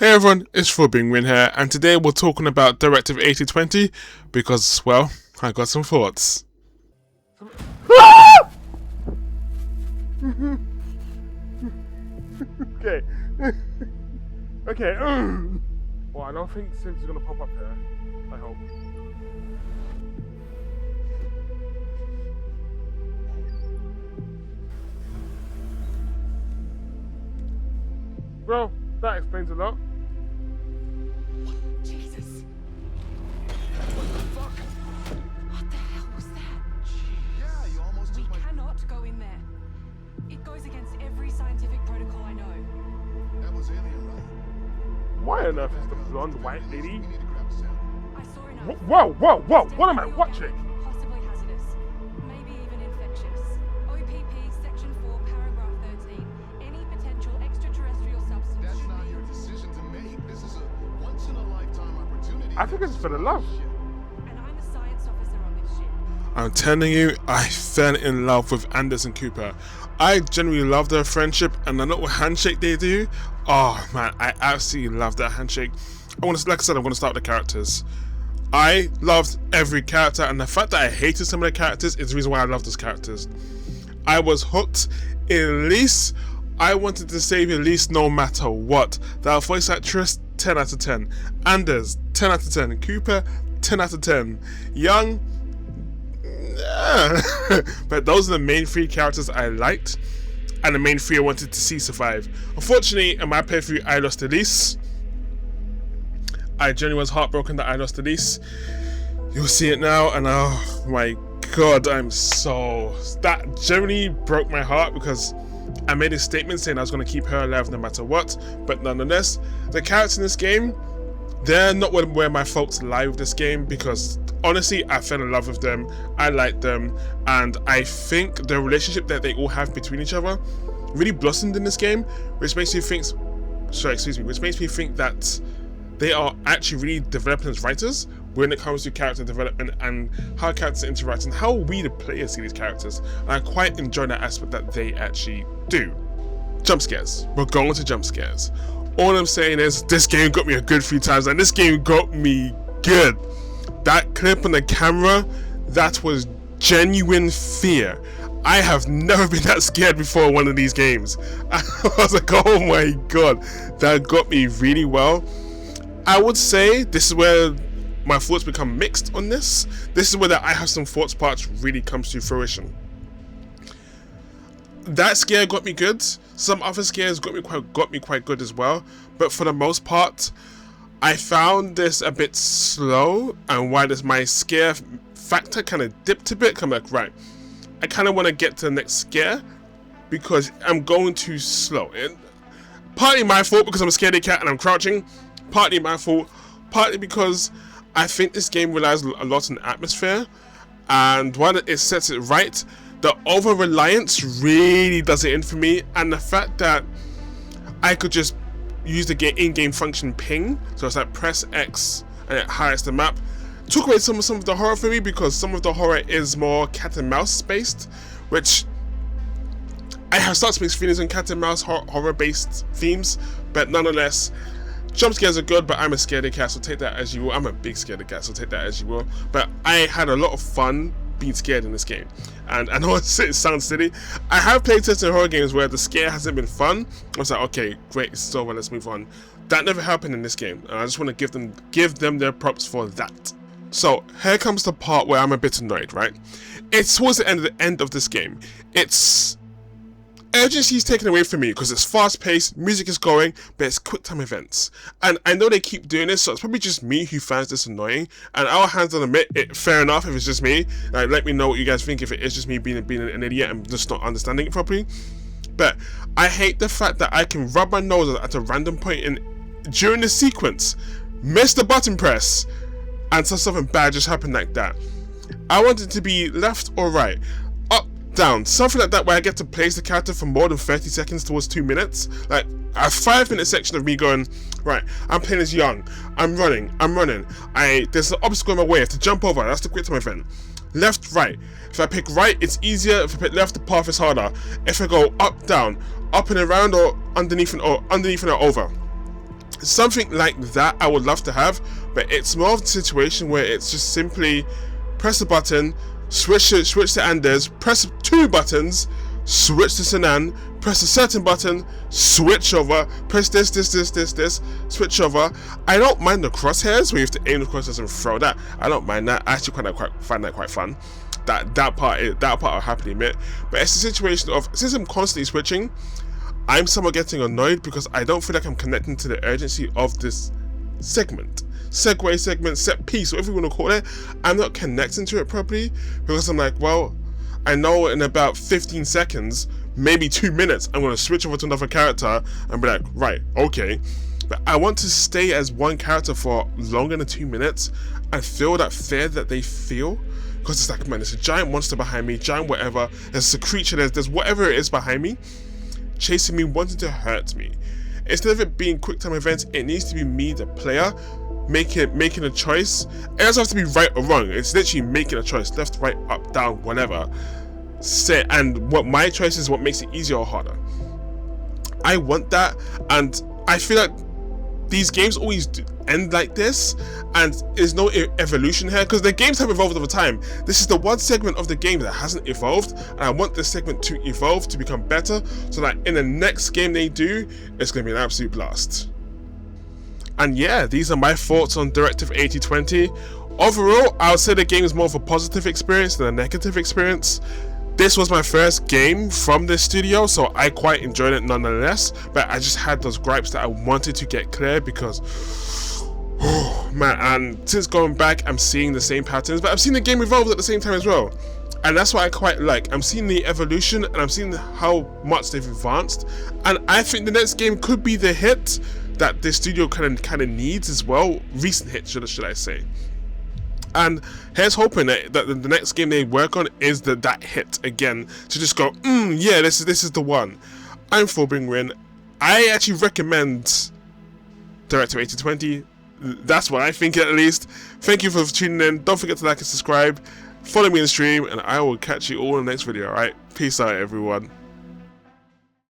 Hey everyone, it's Win here, and today we're talking about Directive 8020 because, well, I got some thoughts. Okay. Okay. Well, I don't think Sims is gonna pop up here. I hope. Well, that explains a lot. Jesus. What the fuck? What the hell was that? Yeah, you almost We took my... cannot go in there. It goes against every scientific protocol I know. That was alien, right? Why on earth is the blonde white lady? We need to grab a sample. I saw enough. Whoa! What am I Definitely watching? organic, possibly hazardous. Maybe even infectious. OPP Section 4, Paragraph 13. Any potential extraterrestrial substance That's should not be... your decision to make. This is a once-in-a-lifetime opportunity. I think it's for the love. And I'm a science officer on this ship. I'm telling you, I fell in love with Anders and Cooper. I genuinely love their friendship, and the little handshake they do. Oh man, I absolutely love that handshake. Like I said, I want to start with the characters. I loved every character, and the fact that I hated some of the characters is the reason why I love those characters. I was hooked. Elise, I wanted to save Elise no matter what. That voice actress, 10 out of 10. Anders, 10 out of 10. Cooper, 10 out of 10. Young, but those are the main three characters I liked, and the main three I wanted to see survive. Unfortunately, in my playthrough, I lost Elise. I genuinely was heartbroken that I lost Elise. You'll see it now, and oh my god, that generally broke my heart because I made a statement saying I was going to keep her alive no matter what. But nonetheless, the characters in this game, they're not where my faults lie with this game, because honestly, I fell in love with them, I like them, and I think the relationship that they all have between each other really blossomed in this game, which makes me think that they are actually really developing as writers when it comes to character development and how characters interact and how we the players see these characters. And I quite enjoy that aspect that they actually do. Jump scares. We're going to jump scares. All I'm saying is this game got me a good few times, and this game got me good. That clip on the camera, that was genuine fear. I have never been that scared before in one of these games. I was like, oh my god, that got me really well. I would say this is where my thoughts become mixed on this. This is where the I have some thoughts parts really comes to fruition. That scare got me good. Some other scares got me quite good as well. But for the most part, I found this a bit slow, and why does my scare factor kind of dipped a bit? I'm like, right, I kind of want to get to the next scare because I'm going too slow. And partly my fault because I'm a scaredy cat and I'm crouching. Partly my fault. Partly because I think this game relies a lot on atmosphere, and while it sets it right, the over-reliance really does it in for me, and the fact that I could just use the in-game function ping, so it's like press X and it highlights the map, took away some of the horror for me, because some of the horror is more cat and mouse based, which I have such mixed feelings on cat and mouse horror based themes, but nonetheless, jump scares are good, but I'm a scaredy cat, so take that as you will. I'm a big scaredy cat, so take that as you will. But I had a lot of fun being scared in this game. And I know it sounds silly. I have played testing horror games where the scare hasn't been fun. I was like, okay, great, it's over, let's move on. That never happened in this game, and I just want to give them their props for that. So here comes the part where I'm a bit annoyed, right? It's towards the end of this game. It's urgency is taken away from me because it's fast-paced, music is going, but it's quick-time events. And I know they keep doing this, so it's probably just me who finds this annoying. And I'll hands on admit it, fair enough if it's just me. Like, let me know what you guys think if it is just me being an idiot and just not understanding it properly. But I hate the fact that I can rub my nose at a random point during the sequence, miss the button press, and something bad just happened like that. I want it to be left or right, up, down, something like that, where I get to place the character for more than 30 seconds towards 2 minutes. Like a 5-minute section of me going, right, I'm playing as Young, I'm running, there's an obstacle in my way, I have to jump over, that's the quick time event. Left, right. If I pick right, it's easier. If I pick left, the path is harder. If I go up, down, up and around, or underneath and over. Something like that I would love to have, but it's more of a situation where it's just simply press a button, switch to Anders, press 2 buttons, switch to Sinan, press a certain button, switch over, press this, switch over. I don't mind the crosshairs where you have to aim the crosshairs and throw that. I don't mind that. I actually find that quite fun. That part I'll happily admit. But it's a situation of, since I'm constantly switching, I'm somewhat getting annoyed because I don't feel like I'm connecting to the urgency of this segment. Segue segment, set piece, whatever you want to call it. I'm not connecting to it properly because I'm like, well, I know in about 15 seconds, maybe 2 minutes, I'm going to switch over to another character and be like, right, okay. But I want to stay as one character for longer than 2 minutes and feel that fear that they feel. Because it's like, man, there's a giant monster behind me, giant whatever, there's a creature, there's whatever it is behind me, chasing me, wanting to hurt me. Instead of it being quick time events, it needs to be me, the player, making a choice. It doesn't have to be right or wrong. It's literally making a choice, left, right, up, down, whatever. And what my choice is what makes it easier or harder. I want that, and I feel like these games always end like this, and there's no evolution here because the games have evolved over time. This is the one segment of the game that hasn't evolved, and I want this segment to evolve to become better so that in the next game they do, it's going to be an absolute blast. And yeah, these are my thoughts on Directive 8020. Overall, I would say the game is more of a positive experience than a negative experience. This was my first game from this studio, so I quite enjoyed it nonetheless, but I just had those gripes that I wanted to get clear because, oh man, and since going back, I'm seeing the same patterns, but I'm seeing the game evolve at the same time as well. And that's what I quite like. I'm seeing the evolution, and I'm seeing how much they've advanced, and I think the next game could be the hit that this studio kind of needs as well. Recent hit, should I say. And here's hoping that the next game they work on is that hit again, to just go, yeah, this is the one. I'm for Bing Win. I actually recommend Directive 8020. That's what I think, at least. Thank you for tuning in. Don't forget to like and subscribe. Follow me in the stream, and I will catch you all in the next video. Alright, peace out, everyone.